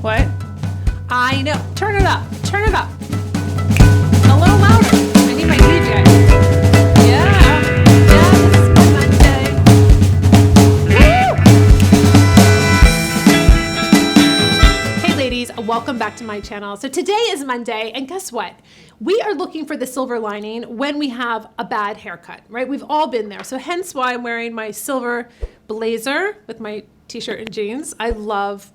What? I know. Turn it up. Turn it up. A little louder. I need my DJ. Yeah. Yes. Monday. Woo! Hey ladies, welcome back to my channel. So today is Monday, and guess what? We are looking for the silver lining when we have a bad haircut, right? We've all been there. So hence why I'm wearing my silver blazer with my t-shirt and jeans. I love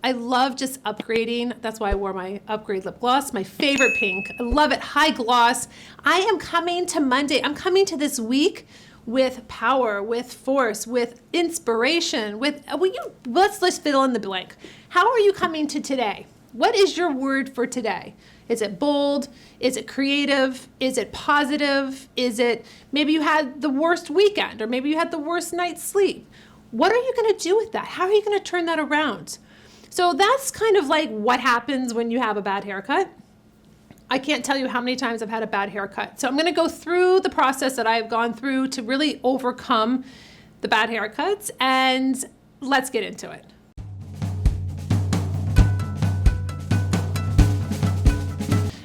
just upgrading. That's why I wore my upgrade lip gloss, my favorite pink. I love it, high gloss. I am coming to Monday. I'm coming to this week with power, with force, with inspiration, let's fill in the blank. How are you coming to today? What is your word for today? Is it bold? Is it creative? Is it positive? Is it maybe you had the worst weekend, or maybe you had the worst night's sleep? What are you going to do with that? How are you going to turn that around? So that's kind of like what happens when you have a bad haircut. I can't tell you how many times I've had a bad haircut. So I'm going to go through the process that I've gone through to really overcome the bad haircuts, and let's get into it.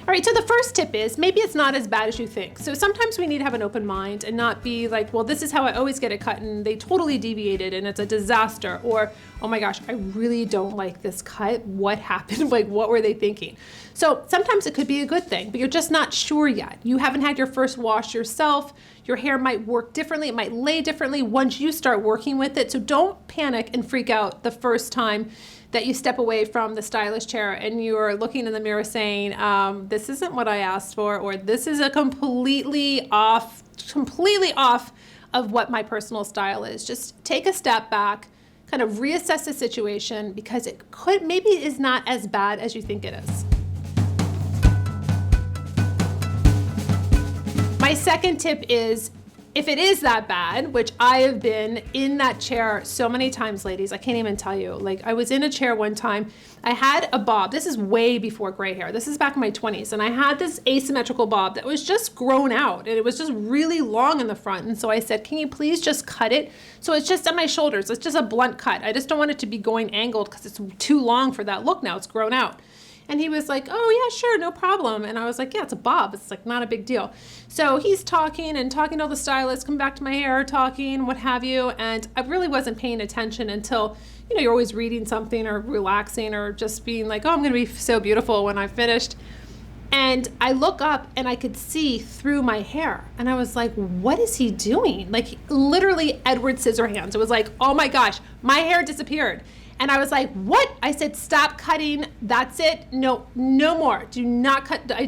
All right, so the first tip is maybe it's not as bad as you think. So sometimes we need to have an open mind and not be like, well, this is how I always get it cut and they totally deviated and it's a disaster. Or, oh my gosh, I really don't like this cut. What happened? Like, what were they thinking? So sometimes it could be a good thing, but you're just not sure yet. You haven't had your first wash yourself. Your hair might work differently. It might lay differently once you start working with it. So don't panic and freak out the first time that you step away from the stylist chair and you're looking in the mirror saying, this isn't what I asked for, or this is a completely off of what my personal style is. Just take a step back, kind of reassess the situation, because it maybe is not as bad as you think it is. My second tip is, if it is that bad, which I have been in that chair so many times, ladies, I can't even tell you. Like, I was in a chair one time, I had a bob. This is way before gray hair. This is back in my 20s. And I had this asymmetrical bob that was just grown out and it was just really long in the front. And so I said, can you please just cut it? So it's just at my shoulders. It's just a blunt cut. I just don't want it to be going angled because it's too long for that look now. It's grown out. And he was like, oh yeah, sure, no problem. And I was like, yeah, it's a bob. It's like not a big deal. So he's talking to all the stylists, come back to my hair, talking, what have you. And I really wasn't paying attention until, you're always reading something or relaxing or just being like, oh, I'm going to be so beautiful when I finished. And I look up and I could see through my hair. And I was like, what is he doing? Like literally Edward Scissorhands. It was like, oh my gosh, my hair disappeared. And I was like, what? I said, stop cutting. That's it. No more. Do not cut. I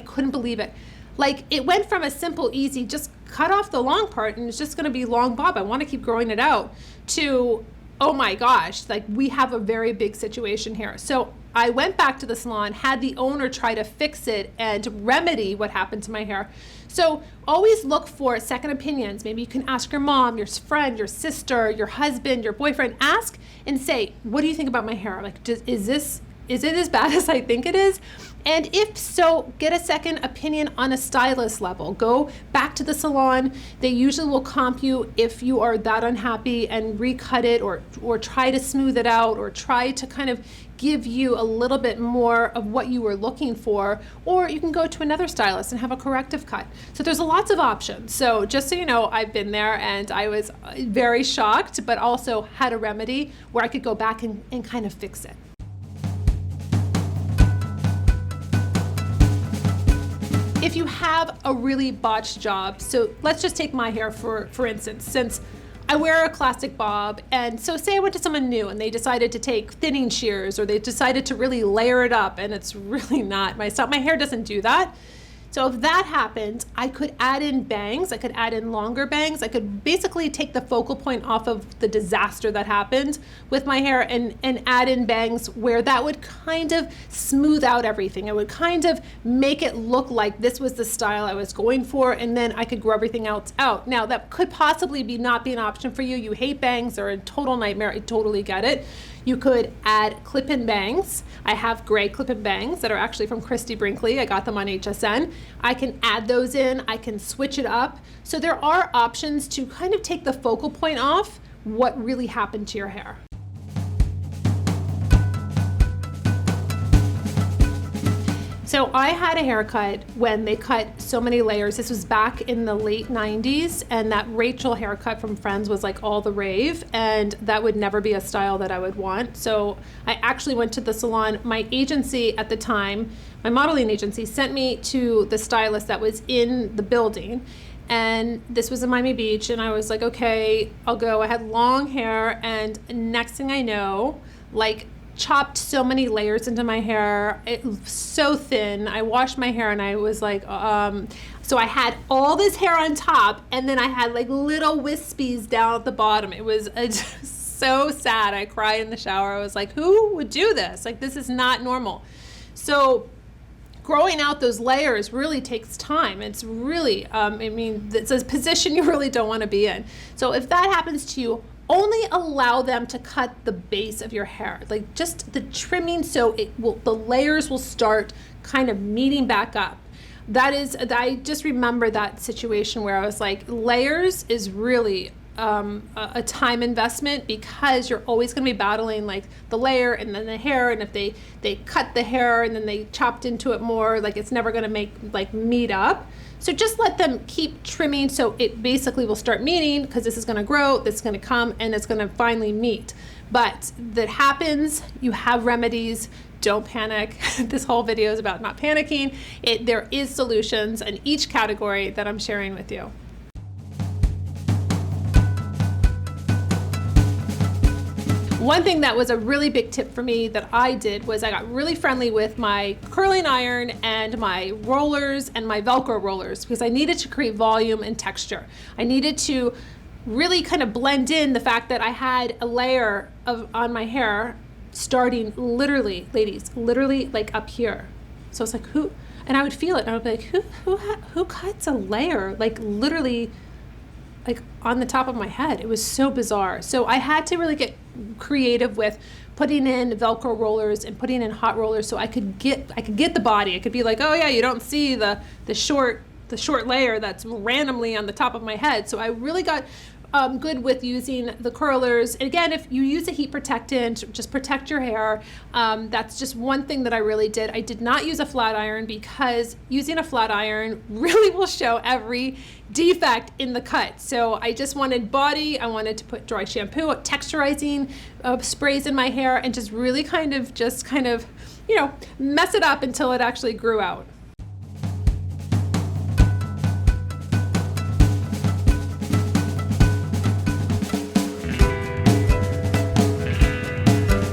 couldn't believe it. Like, it went from a simple, easy, just cut off the long part and it's just going to be long bob. I want to keep growing it out, to, oh my gosh, like we have a very big situation here. So I went back to the salon, had the owner try to fix it and remedy what happened to my hair. So always look for second opinions. Maybe you can ask your mom, your friend, your sister, your husband, your boyfriend. Ask and say, what do you think about my hair? Like, is it as bad as I think it is? And if so, get a second opinion on a stylist level. Go back to the salon. They usually will comp you if you are that unhappy and recut it or try to smooth it out or try to kind of give you a little bit more of what you were looking for, or you can go to another stylist and have a corrective cut. So there's lots of options. So just so you know, I've been there and I was very shocked, but also had a remedy where I could go back and kind of fix it. If you have a really botched job, so let's just take my hair for instance, since I wear a classic bob, and so say I went to someone new and they decided to take thinning shears or they decided to really layer it up and it's really not my style. My hair doesn't do that. So if that happened, I could add in bangs, I could add in longer bangs, I could basically take the focal point off of the disaster that happened with my hair and add in bangs where that would kind of smooth out everything. It would kind of make it look like this was the style I was going for, and then I could grow everything else out. Now that could possibly not be an option for you. You hate bangs, they're a total nightmare, I totally get it. You could add clip-in bangs. I have gray clip-in bangs that are actually from Christy Brinkley. I got them on HSN. I can add those in. I can switch it up. So there are options to kind of take the focal point off what really happened to your hair. So I had a haircut when they cut so many layers. This was back in the late 90s, and that Rachel haircut from Friends was like all the rave, and that would never be a style that I would want. So I actually went to the salon. My agency at the time, my modeling agency, sent me to the stylist that was in the building, and this was in Miami Beach, and I was like, okay, I'll go. I had long hair, and next thing I know, like, chopped so many layers into my hair. It was so thin. I washed my hair and I was like, so I had all this hair on top, and then I had like little wispies down at the bottom. It was so sad. I cried in the shower. I was like, who would do this? Like, this is not normal. So growing out those layers really takes time. It's really, it's a position you really don't want to be in. So if that happens to you, only allow them to cut the base of your hair, like just the trimming, so the layers will start kind of meeting back up. I just remember that situation where I was like, layers is really a time investment, because you're always going to be battling like the layer and then the hair, and if they cut the hair and then they chopped into it more, like it's never going to meet up. So just let them keep trimming, so it basically will start meeting, because this is going to grow, this is going to come, and it's going to finally meet. But that happens, you have remedies. Don't panic. This whole video is about not panicking. There is solutions in each category that I'm sharing with you. One thing that was a really big tip for me that I did was I got really friendly with my curling iron and my rollers and my Velcro rollers, because I needed to create volume and texture. I needed to really kind of blend in the fact that I had a layer on my hair starting literally, ladies, literally like up here. So it's like, who, and I would feel it and I would be like, who cuts a layer like literally like on the top of my head? It was so bizarre. So I had to really get creative with putting in Velcro rollers and putting in hot rollers, so I could get the body. I could be like, oh yeah, you don't see the short layer that's randomly on the top of my head. So I really got good with using the curlers. And again, if you use a heat protectant, just protect your hair. That's just one thing that I really did. I did not use a flat iron, because using a flat iron really will show every defect in the cut. So I just wanted body. I wanted to put dry shampoo, texturizing sprays in my hair, and just really kind of mess it up until it actually grew out.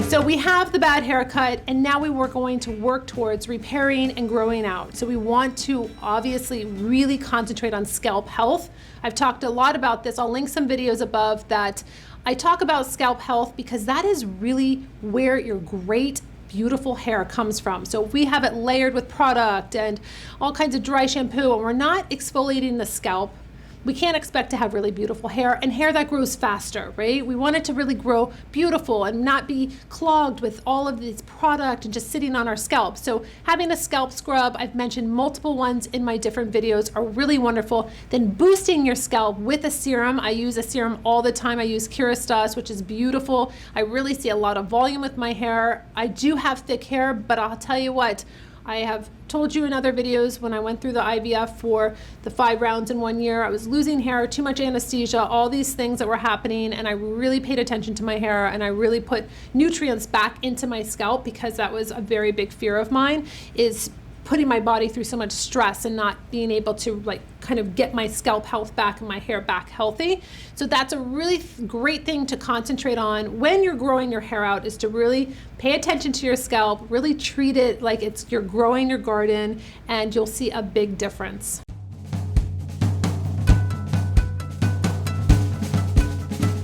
So we have the bad haircut, and now we were going to work towards repairing and growing out. So we want to obviously really concentrate on scalp health. I've talked a lot about this. I'll link some videos above that I talk about scalp health, because that is really where your great beautiful hair comes from. So if we have it layered with product and all kinds of dry shampoo, and we're not exfoliating the scalp, we can't expect to have really beautiful hair, and hair that grows faster, right? We want it to really grow beautiful and not be clogged with all of this product and just sitting on our scalp. So having a scalp scrub, I've mentioned multiple ones in my different videos, are really wonderful. Then boosting your scalp with a serum. I use a serum all the time. I use Kerastase, which is beautiful. I really see a lot of volume with my hair. I do have thick hair, but I'll tell you what, I have told you in other videos, when I went through the IVF for the 5 rounds in 1 year, I was losing hair, too much anesthesia, all these things that were happening, and I really paid attention to my hair, and I really put nutrients back into my scalp, because that was a very big fear of mine, is putting my body through so much stress and not being able to kind of get my scalp health back and my hair back healthy. So that's a really great thing to concentrate on when you're growing your hair out, is to really pay attention to your scalp, really treat it like you're growing your garden, and you'll see a big difference.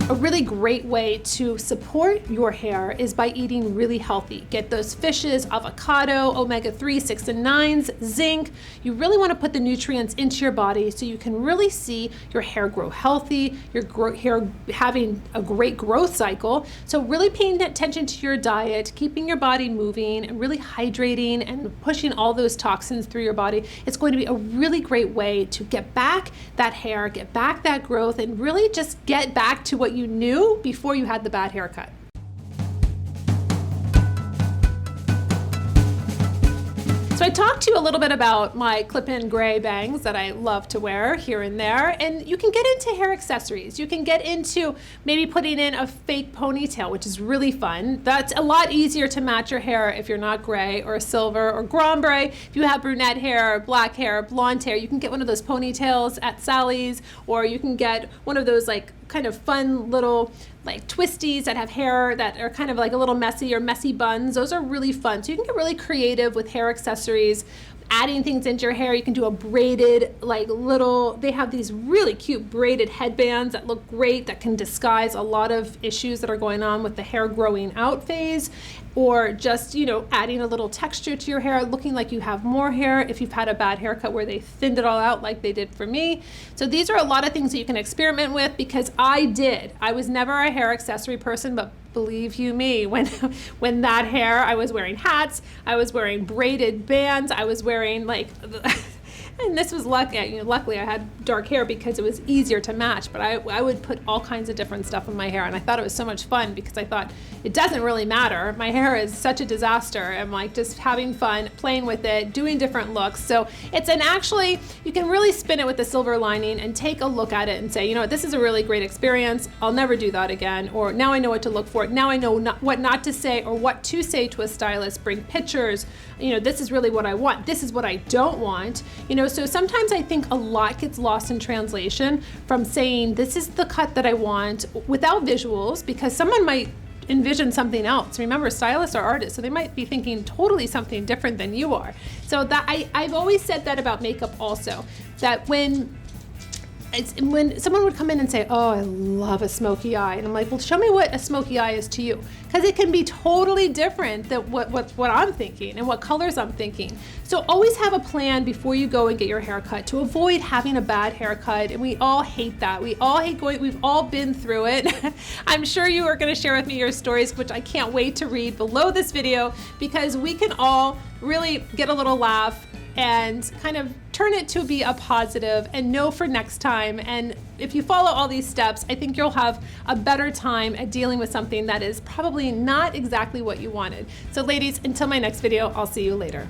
A really great way to support your hair is by eating really healthy. Get those fishes, avocado, omega-3, 6 and 9s, zinc. You really want to put the nutrients into your body so you can really see your hair grow healthy, your hair having a great growth cycle. So really paying attention to your diet, keeping your body moving, and really hydrating and pushing all those toxins through your body. It's going to be a really great way to get back that hair, get back that growth, and really just get back to what you knew before you had the bad haircut. So I talked to you a little bit about my clip-in gray bangs that I love to wear here and there, and you can get into hair accessories. You can get into maybe putting in a fake ponytail, which is really fun. That's a lot easier to match your hair if you're not gray or silver or grombre. If you have brunette hair, black hair, blonde hair, you can get one of those ponytails at Sally's, or you can get one of those like kind of fun little like twisties that have hair that are kind of like a little messy, or messy buns. Those are really fun. So you can get really creative with hair accessories, adding things into your hair. You can do a braided, like little, they have these really cute braided headbands that look great, that can disguise a lot of issues that are going on with the hair growing out phase, or just, you know, adding a little texture to your hair, looking like you have more hair if you've had a bad haircut where they thinned it all out like they did for me. So these are a lot of things that you can experiment with, because I was never a hair accessory person, but believe you me, when that hair, I was wearing hats, I was wearing braided bands, I was wearing like, and this was luckily I had dark hair because it was easier to match, but I would put all kinds of different stuff in my hair, and I thought it was so much fun because I thought it doesn't really matter. My hair is such a disaster. I'm like just having fun, playing with it, doing different looks. So actually, you can really spin it with the silver lining and take a look at it and say, you know what, this is a really great experience. I'll never do that again. Or now I know what to look for. Now I know what not to say, or what to say to a stylist. Bring pictures. You know, this is really what I want. This is what I don't want. You know, so sometimes I think a lot gets lost in translation from saying this is the cut that I want without visuals, because someone might envision something else. Remember, stylists are artists, so they might be thinking totally something different than you are. So that I've always said that about makeup also, that when someone would come in and say, oh, I love a smoky eye, and I'm like, well, show me what a smoky eye is to you, because it can be totally different than what I'm thinking and what colors I'm thinking. So always have a plan before you go and get your haircut to avoid having a bad haircut, and we all hate that. We all hate we've all been through it. I'm sure you are going to share with me your stories, which I can't wait to read below this video, because we can all really get a little laugh and kind of turn it to be a positive and know for next time. And if you follow all these steps, I think you'll have a better time at dealing with something that is probably not exactly what you wanted. So ladies, until my next video, I'll see you later.